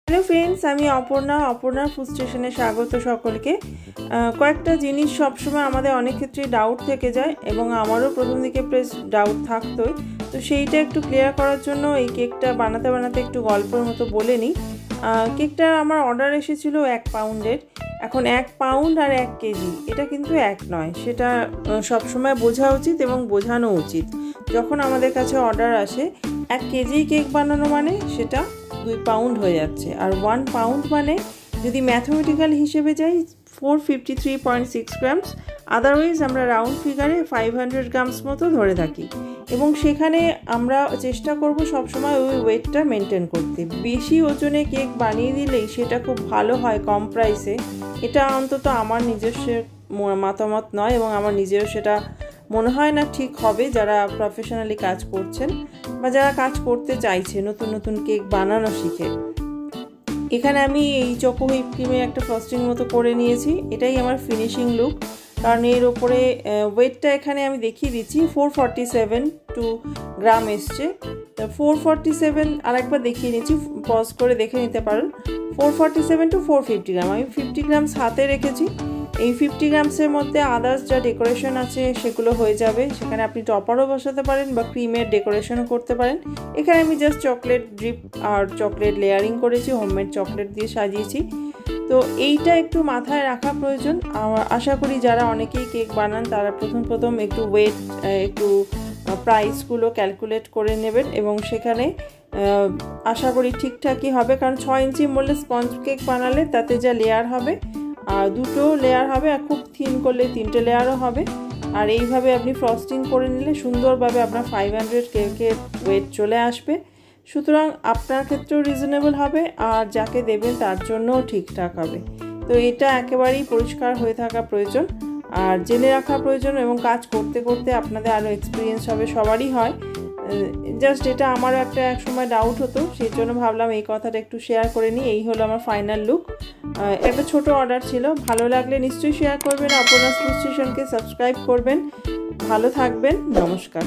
Hello friends, आमी Aparna food स्टेशने स्वागत सकलके। कयेकटा जिनिस सब समय आमादेर अनेक क्षेत्रे डाउट थेके जाय एबं आमारो प्रथम दिके बेश डाउट थाकतोई। तो सेइटा एकटु क्लियार करार जोन्नो एई केकटा बानाते बानाते एकटु गल्पेर मतो बोले निই। केकटा आमार अर्डार एसेछिलो 1 पाउंडेर। এখন 1 পাউন্ড আর 1 কেজি এটা কিন্তু এক নয়, সেটা সব সময় বোঝা উচিত এবং বোঝানো উচিত। যখন আমাদের কাছে অর্ডার আসে 1 কেজি কেক বানানো মানে সেটা 2 পাউন্ড হয়ে যাচ্ছে, আর 1 পাউন্ড মানে যদি ম্যাথমেটিক্যাল হিসেবে যাই 453.6 গ্রামস, আদারওয়াইজ আমরা রাউন্ড ফিগারে 500 গ্রামস মতো ধরে থাকি এবং সেখানে আমরা চেষ্টা করব সবসময় ওই ওয়েটটা মেনটেন করতে। বেশি ওজনে কেক বানিয়ে দিলেই সেটা খুব ভালো হয় কম প্রাইসে, এটা অন্তত আমার নিজস্ব মতামত নয় এবং আমার নিজেরও সেটা মনে হয় না ঠিক হবে। যারা প্রফেশনালি কাজ করছেন বা যারা কাজ করতে চাইছে নতুন নতুন কেক বানানো শিখে, এখানে আমি এই চকো হুইপ ক্রিমের একটা ফ্রস্টিং মতো করে নিয়েছি। এটাই আমার ফিনিশিং লুক, কারণ এর ওপরে ওয়েটটা এখানে আমি দেখিয়ে দিচ্ছি 447 গ্রাম এসছে। 447 আরেকবার দেখিয়ে নিচ্ছি, পজ করে দেখে নিতে পারেন। 447 to 450 গ্রাম, আমি 50 গ্রামস হাতে রেখেছি। এই 50 গ্রামসের মধ্যে আদার্স যা ডেকোরেশন আছে সেগুলো হয়ে যাবে। সেখানে আপনি টপারও বসাতে পারেন বা ক্রিমের ডেকোরেশনও করতে পারেন। এখানে আমি জাস্ট চকলেট ড্রিপ আর চকলেট লেয়ারিং করেছি, হোমমেড চকলেট দিয়ে সাজিয়েছি। তো এইটা একটু মাথায় রাখা প্রয়োজন। আশা করি যারা অনেকেই কেক বানান তারা প্রথম একটু ওয়েট একটু প্রাইসগুলো ক্যালকুলেট করে নেবেন এবং সেখানে আশা করি ঠিকঠাকই হবে, কারণ 6 ইঞ্চি মোল্ডে স্পঞ্জ কেক বানালে তাতে যা লেয়ার হবে আর 2টো লেয়ার হবে, আর খুব থিন করলে 3টে লেয়ারও হবে। আর এইভাবে আপনি ফ্রস্টিং করে নিলে সুন্দরভাবে আপনার 500 কেকের ওয়েট চলে আসবে। সুতরাং আপনার ক্ষেত্রেও রিজনেবল হবে আর যাকে দেবেন তার জন্যও ঠিকঠাক হবে। তো এটা একেবারেই পরিষ্কার হয়ে থাকা প্রয়োজন আর জেনে রাখা প্রয়োজন, এবং কাজ করতে করতে আপনাদের আরও এক্সপিরিয়েন্স হবে, সবারই হয়। জাস্ট এটা আমারও এক সময় ডাউট হতো, সেই জন্য ভাবলাম এই কথাটা একটু শেয়ার করে নিই। এই হলো আমার ফাইনাল লুক। একটা ছোট অর্ডার ছিল, ভালো লাগলে নিশ্চয়ই শেয়ার করবেন, অপর্ণা ফুড স্টেশনকে সাবস্ক্রাইব করবেন। ভালো থাকবেন, নমস্কার।